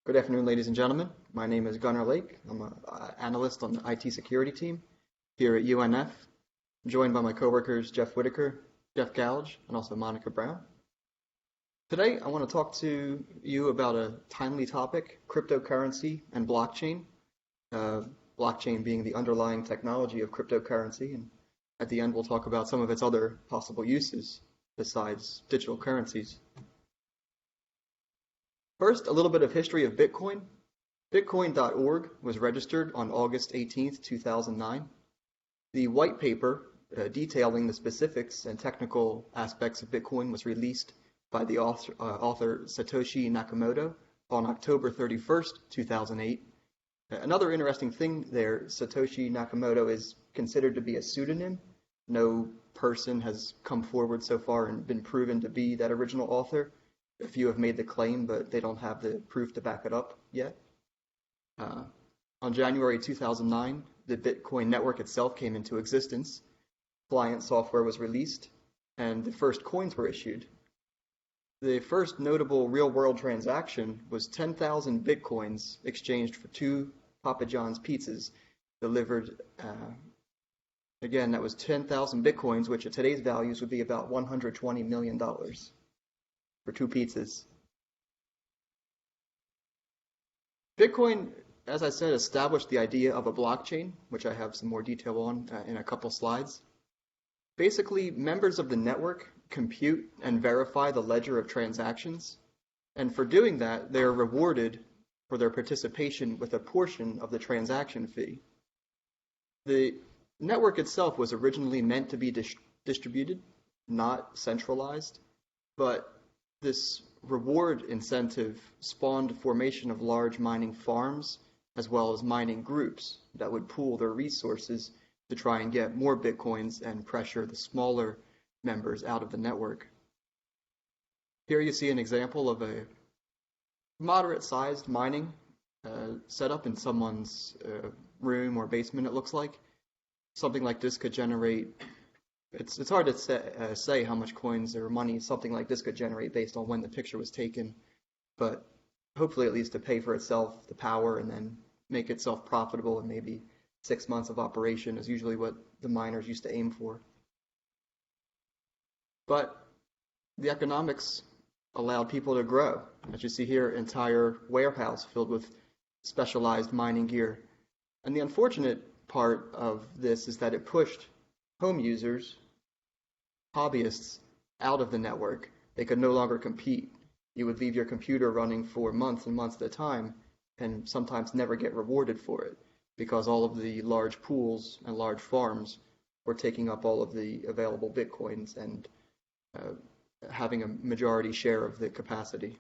Good afternoon, ladies and gentlemen. My name is Gunnar Lake. I'm an analyst on the IT security team here at UNF. I'm joined by my coworkers Jeff Whitaker, Jeff Gallage, and also Monica Brown. Today, I want to talk to you about a timely topic, cryptocurrency and blockchain. Blockchain being the underlying technology of cryptocurrency, and at the end, we'll talk about some of its other possible uses besides digital currencies. First, a little bit of history of Bitcoin. Bitcoin.org was registered on August 18th, 2009. The white paper detailing the specifics and technical aspects of Bitcoin was released by the author Satoshi Nakamoto on October 31st, 2008. Another interesting thing there, Satoshi Nakamoto is considered to be a pseudonym. No person has come forward so far and been proven to be that original author. A few have made the claim, but they don't have the proof to back it up yet. On January 2009, the Bitcoin network itself came into existence. Client software was released, and the first coins were issued. The first notable real-world transaction was 10,000 Bitcoins exchanged for 2 Papa John's pizzas delivered. Again, that was 10,000 Bitcoins, which at today's values would be about $120 million. For 2 pizzas. Bitcoin, as I said, established the idea of a blockchain, which I have some more detail on in a couple slides. Basically, members of the network compute and verify the ledger of transactions, and for doing that, they are rewarded for their participation with a portion of the transaction fee. The network itself was originally meant to be distributed, not centralized, but this reward incentive spawned formation of large mining farms as well as mining groups that would pool their resources to try and get more Bitcoins and pressure the smaller members out of the network. Here you see an example of a moderate-sized mining setup in someone's room or basement, it looks like. Something like this could generate It's hard to say how much coins or money something like this could generate based on when the picture was taken, but hopefully at least to pay for itself, the power, and then make itself profitable in maybe 6 months of operation is usually what the miners used to aim for. But the economics allowed people to grow. As you see here, entire warehouse filled with specialized mining gear. And the unfortunate part of this is that it pushed home users, hobbyists, out of the network. They could no longer compete. You would leave your computer running for months and months at a time and sometimes never get rewarded for it because all of the large pools and large farms were taking up all of the available Bitcoins and having a majority share of the capacity.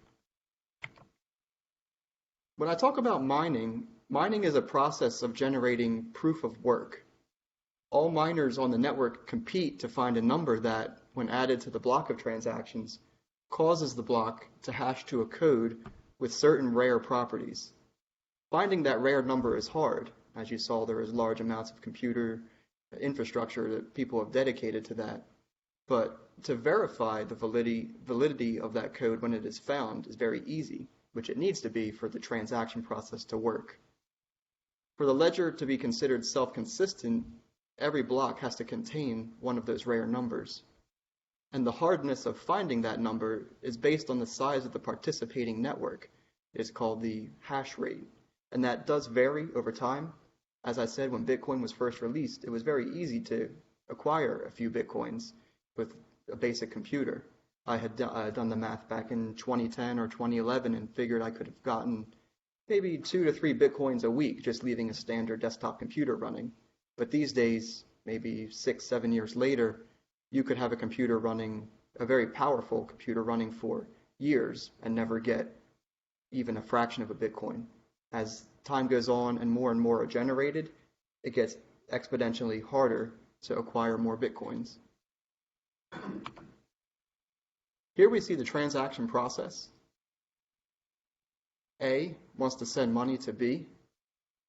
When I talk about mining, mining is a process of generating proof of work. All miners on the network compete to find a number that, when added to the block of transactions, causes the block to hash to a code with certain rare properties. Finding that rare number is hard. As you saw, there is large amounts of computer infrastructure that people have dedicated to that. But to verify the validity of that code when it is found is very easy, which it needs to be for the transaction process to work. For the ledger to be considered self-consistent, every block has to contain one of those rare numbers. And the hardness of finding that number is based on the size of the participating network. It is called the hash rate. And that does vary over time. As I said, when Bitcoin was first released, it was very easy to acquire a few Bitcoins with a basic computer. I had done the math back in 2010 or 2011 and figured I could have gotten maybe 2 to 3 Bitcoins a week just leaving a standard desktop computer running. But these days, maybe 6, 7 years later, you could have a very powerful computer running for years and never get even a fraction of a Bitcoin. As time goes on and more are generated, it gets exponentially harder to acquire more Bitcoins. Here we see the transaction process. A wants to send money to B.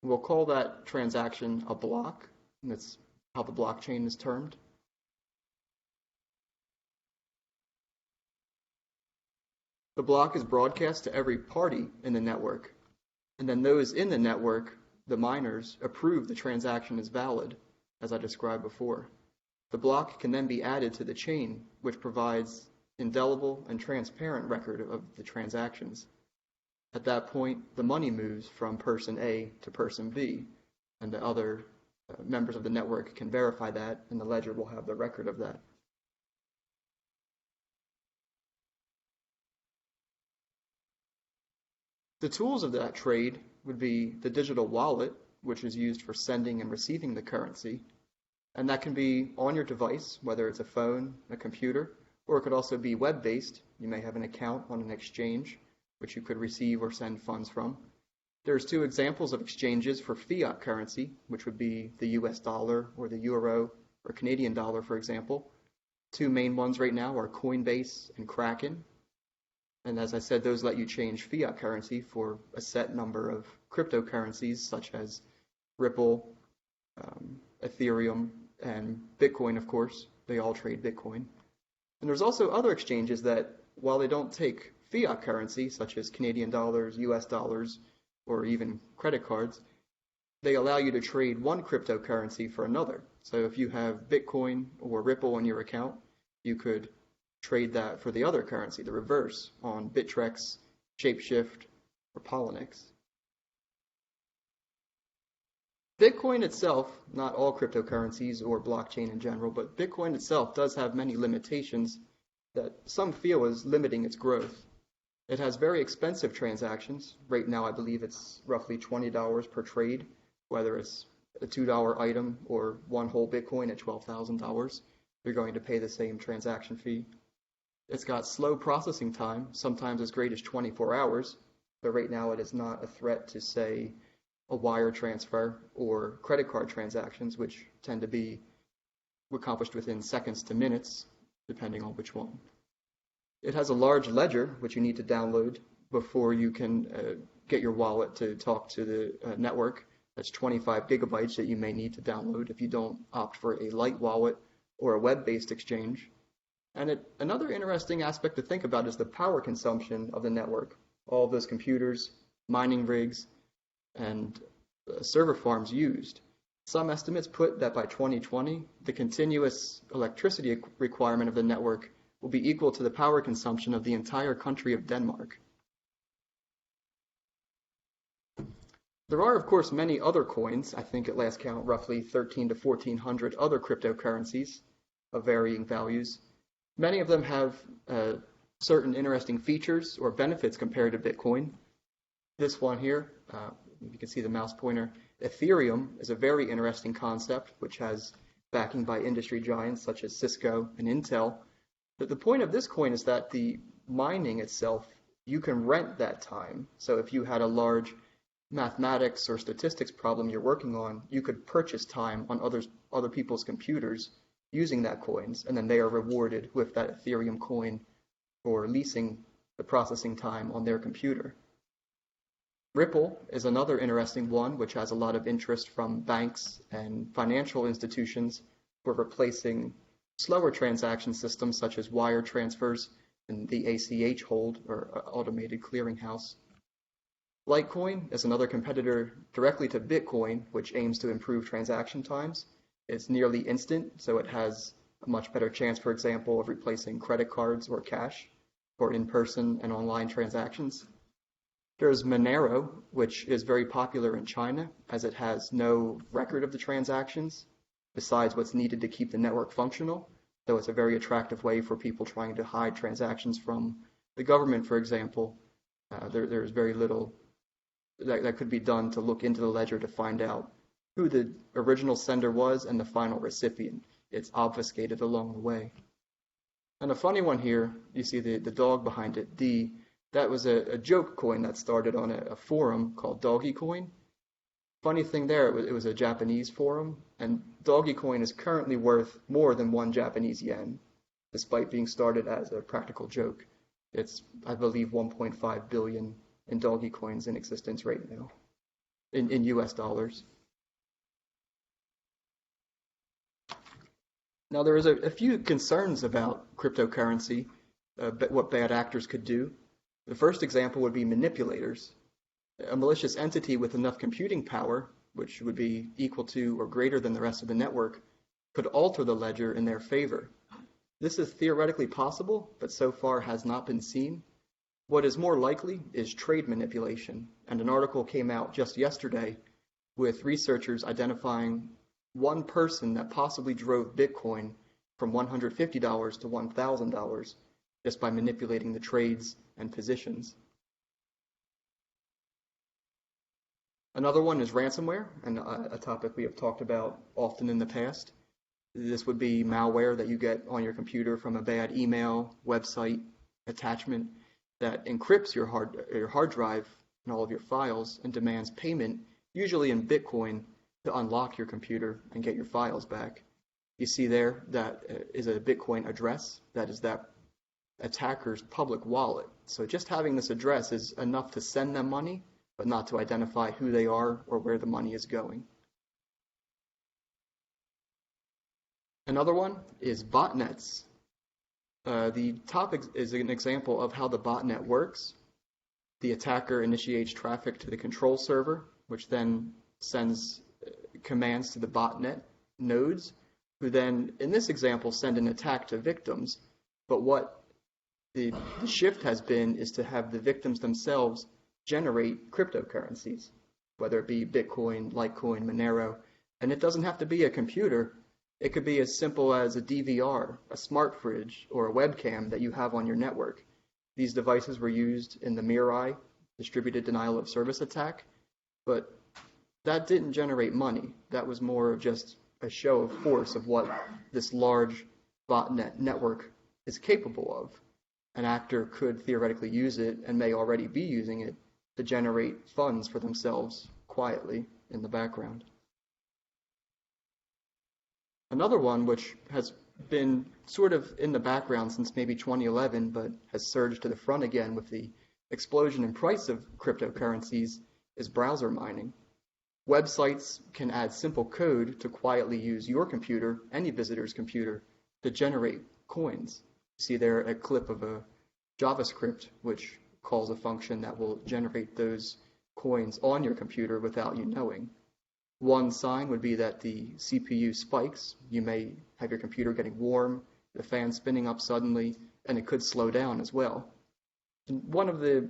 We'll call that transaction a block. And that's how the blockchain is termed. The block is broadcast to every party in the network. And then those in the network, the miners, approve the transaction as valid, as I described before. The block can then be added to the chain, which provides indelible and transparent record of the transactions. At that point, the money moves from person A to person B, and the other members of the network can verify that, and the ledger will have the record of that. The tools of that trade would be the digital wallet, which is used for sending and receiving the currency. And that can be on your device, whether it's a phone, a computer, or it could also be web-based. You may have an account on an exchange, which you could receive or send funds from. There's two examples of exchanges for fiat currency, which would be the US dollar or the euro or Canadian dollar, for example. Two main ones right now are Coinbase and Kraken. And as I said, those let you change fiat currency for a set number of cryptocurrencies, such as Ripple, Ethereum, and Bitcoin, of course. They all trade Bitcoin. And there's also other exchanges that, while they don't take fiat currency, such as Canadian dollars, US dollars, or even credit cards, they allow you to trade one cryptocurrency for another. So if you have Bitcoin or Ripple in your account, you could trade that for the other currency, the reverse, on Bittrex, Shapeshift, or Poloniex. Bitcoin itself, not all cryptocurrencies or blockchain in general, but Bitcoin itself does have many limitations that some feel is limiting its growth. It has very expensive transactions. Right now, I believe it's roughly $20 per trade, whether it's a $2 item or one whole Bitcoin at $12,000. You're going to pay the same transaction fee. It's got slow processing time, sometimes as great as 24 hours, but right now it is not a threat to, say, a wire transfer or credit card transactions, which tend to be accomplished within seconds to minutes, depending on which one. It has a large ledger, which you need to download before you can get your wallet to talk to the network. That's 25 gigabytes that you may need to download if you don't opt for a light wallet or a web-based exchange. And another interesting aspect to think about is the power consumption of the network. All of those computers, mining rigs, and server farms used. Some estimates put that by 2020, the continuous electricity requirement of the network will be equal to the power consumption of the entire country of Denmark. There are, of course, many other coins. I think at last count, roughly 1,300 to 1,400 other cryptocurrencies of varying values. Many of them have certain interesting features or benefits compared to Bitcoin. This one here, you can see the mouse pointer. Ethereum is a very interesting concept, which has backing by industry giants such as Cisco and Intel. But the point of this coin is that the mining itself, you can rent that time. So if you had a large mathematics or statistics problem you're working on, you could purchase time on other people's computers using that coins, and then they are rewarded with that Ethereum coin for leasing the processing time on their computer. Ripple is another interesting one, which has a lot of interest from banks and financial institutions for replacing slower transaction systems such as wire transfers and the ACH hold, or automated clearinghouse. Litecoin is another competitor directly to Bitcoin, which aims to improve transaction times. It's nearly instant, so it has a much better chance, for example, of replacing credit cards or cash for in-person and online transactions. There's Monero, which is very popular in China, as it has no record of the transactions, besides what's needed to keep the network functional, though it's a very attractive way for people trying to hide transactions from the government, for example. There's very little that could be done to look into the ledger to find out who the original sender was and the final recipient. It's obfuscated along the way. And a funny one here, you see the dog behind it, D. That was a joke coin that started on a forum called Doggy Coin. Funny thing there, it was a Japanese forum, and Doggy Coin is currently worth more than 1 Japanese yen, despite being started as a practical joke. It's, I believe, 1.5 billion in Doggy Coins in existence right now, in US dollars. Now, there is a few concerns about cryptocurrency, what bad actors could do. The first example would be manipulators. A malicious entity with enough computing power, which would be equal to or greater than the rest of the network, could alter the ledger in their favor. This is theoretically possible, but so far has not been seen. What is more likely is trade manipulation, and an article came out just yesterday with researchers identifying one person that possibly drove Bitcoin from $150 to $1,000 just by manipulating the trades and positions. Another one is ransomware, and a topic we have talked about often in the past. This would be malware that you get on your computer from a bad email, website, attachment that encrypts your hard drive and all of your files and demands payment, usually in Bitcoin, to unlock your computer and get your files back. You see there that is a Bitcoin address. That is that attacker's public wallet. So just having this address is enough to send them money, but not to identify who they are or where the money is going. Another one is botnets. The topic is an example of how the botnet works. The attacker initiates traffic to the control server, which then sends commands to the botnet nodes, who then, in this example, send an attack to victims. But what the shift has been is to have the victims themselves generate cryptocurrencies, whether it be Bitcoin, Litecoin, Monero. And it doesn't have to be a computer. It could be as simple as a DVR, a smart fridge, or a webcam that you have on your network. These devices were used in the Mirai distributed denial of service attack, but that didn't generate money. That was more of just a show of force of what this large botnet network is capable of. An actor could theoretically use it and may already be using it to generate funds for themselves quietly in the background. Another one which has been sort of in the background since maybe 2011, but has surged to the front again with the explosion in price of cryptocurrencies, is browser mining. Websites can add simple code to quietly use your computer, any visitor's computer, to generate coins. See there a clip of a JavaScript which calls a function that will generate those coins on your computer without you knowing. One sign would be that the CPU spikes. You may have your computer getting warm, the fan spinning up suddenly, and it could slow down as well. And one of the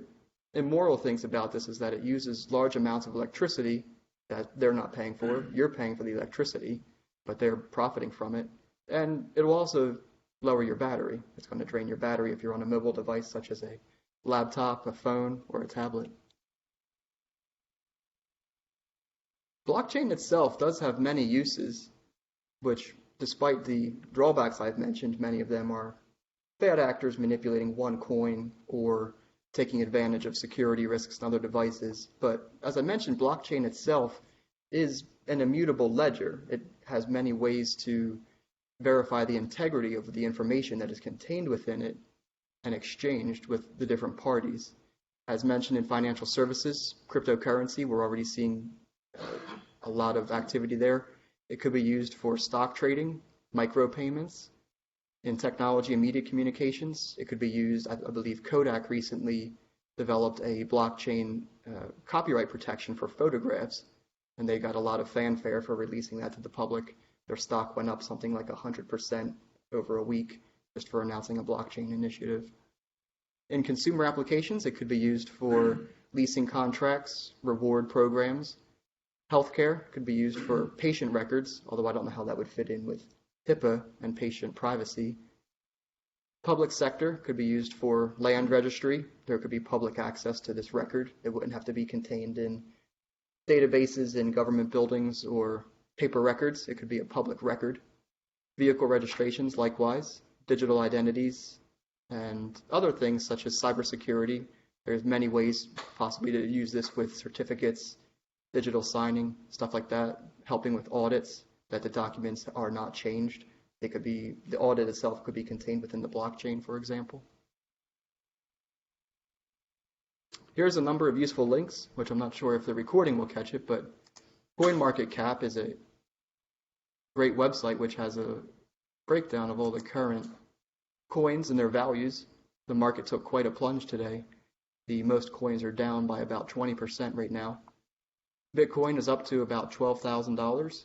immoral things about this is that it uses large amounts of electricity that they're not paying for. You're paying for the electricity, but they're profiting from it. And it will also lower your battery. It's going to drain your battery if you're on a mobile device such as a laptop, a phone, or a tablet. Blockchain itself does have many uses, which, despite the drawbacks I've mentioned, many of them are bad actors manipulating one coin or taking advantage of security risks on other devices. But as I mentioned, blockchain itself is an immutable ledger. It has many ways to verify the integrity of the information that is contained within it and exchanged with the different parties. As mentioned in financial services, cryptocurrency, we're already seeing a lot of activity there. It could be used for stock trading, micropayments. In technology and media communications, it could be used, I believe Kodak recently developed a blockchain copyright protection for photographs, and they got a lot of fanfare for releasing that to the public. Their stock went up something like 100% over a week just for announcing a blockchain initiative. In consumer applications, it could be used for leasing contracts, reward programs. Healthcare could be used for patient records, although I don't know how that would fit in with HIPAA and patient privacy. Public sector could be used for land registry. There could be public access to this record. It wouldn't have to be contained in databases in government buildings or paper records. It could be a public record. Vehicle registrations, likewise. Digital identities, and other things such as cybersecurity. There's many ways possibly to use this with certificates, digital signing, stuff like that, helping with audits, that the documents are not changed. They could be, the audit itself could be contained within the blockchain, for example. Here's a number of useful links, which I'm not sure if the recording will catch it, but CoinMarketCap is a great website which has a breakdown of all the current coins and their values. The market took quite a plunge today. the most coins are down by about 20% right now. Bitcoin is up to about $12,000.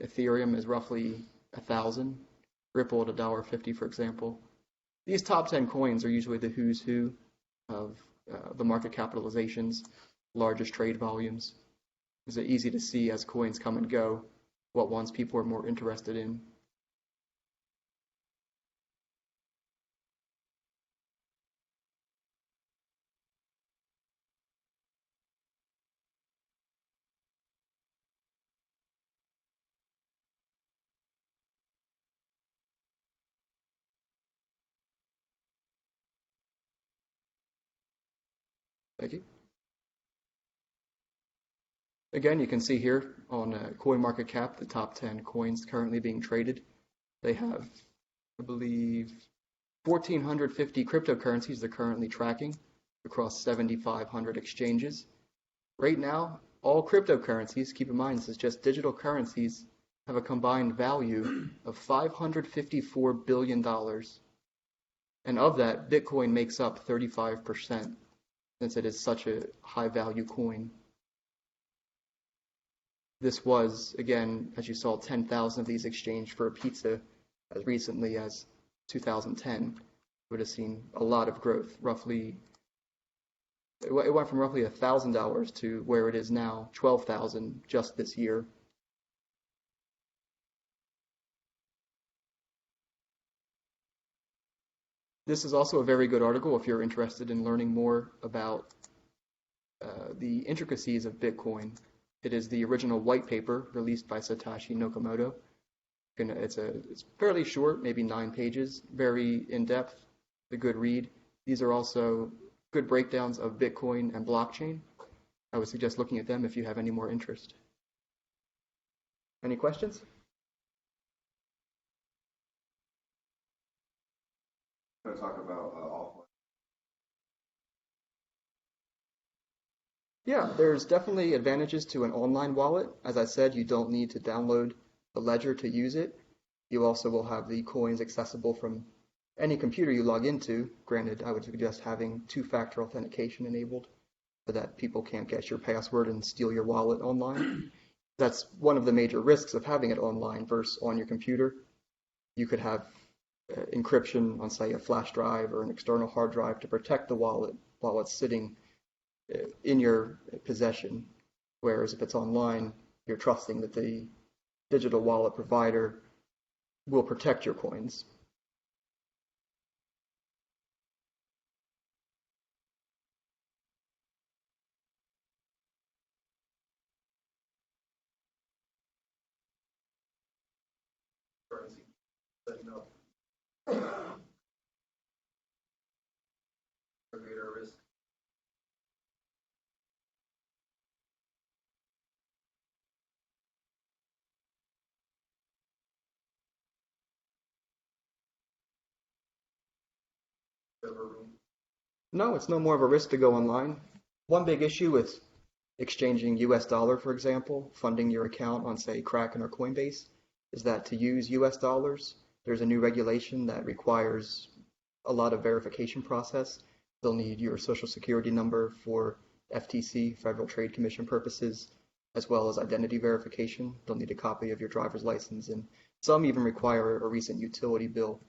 Ethereum is roughly 1,000. Ripple at $1.50, for example. These top 10 coins are usually the who's who of the market capitalizations, largest trade volumes. It's easy to see as coins come and go what ones people are more interested in. Thank you. Again, you can see here on CoinMarketCap the top 10 coins currently being traded. They have, I believe, 1,450 cryptocurrencies they're currently tracking across 7,500 exchanges. Right now, all cryptocurrencies, keep in mind this is just digital currencies, have a combined value of $554 billion. And of that, Bitcoin makes up 35%, since it is such a high value coin. This was, again, as you saw, 10,000 of these exchanged for a pizza as recently as 2010. Would have seen a lot of growth. It went from roughly $1,000 to where it is now, 12,000 just this year. This is also a very good article if you're interested in learning more about the intricacies of Bitcoin. It is the original white paper released by Satoshi Nakamoto. It's fairly short, maybe 9 pages, very in-depth, a good read. These are also good breakdowns of Bitcoin and blockchain. I would suggest looking at them if you have any more interest. Any questions? I'm going to talk about offline. Yeah, there's definitely advantages to an online wallet. As I said, you don't need to download the ledger to use it. You also will have the coins accessible from any computer you log into. Granted, I would suggest having two-factor authentication enabled so that people can't guess your password and steal your wallet online. That's one of the major risks of having it online versus on your computer. You could have encryption on, say, a flash drive or an external hard drive to protect the wallet while it's sitting in your possession, whereas if it's online, you're trusting that the digital wallet provider will protect your coins. No, it's no more of a risk to go online. One big issue with exchanging US dollar, for example, funding your account on, say, Kraken or Coinbase, is that to use US dollars, there's a new regulation that requires a lot of verification process. They'll need your social security number for FTC, Federal Trade Commission purposes, as well as identity verification. They'll need a copy of your driver's license, and some even require a recent utility bill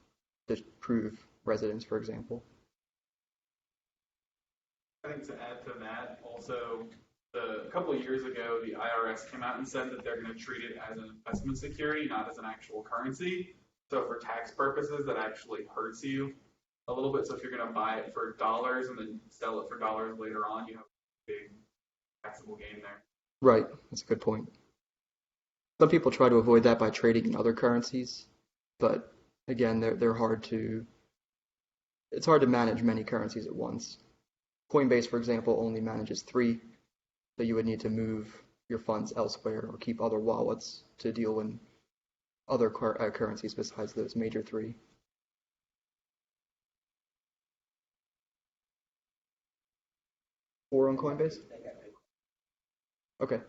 to prove residence, for example. I think to add to that, also, a couple of years ago, the IRS came out and said that they're going to treat it as an investment security, not as an actual currency. So for tax purposes, that actually hurts you a little bit. So if you're going to buy it for dollars and then sell it for dollars later on, you have a big taxable gain there. Right, that's a good point. Some people try to avoid that by trading in other currencies, but again, it's hard to manage many currencies at once. Coinbase, for example, only manages 3, so you would need to move your funds elsewhere or keep other wallets to deal in other currencies besides those major 3. Or on Coinbase? Okay.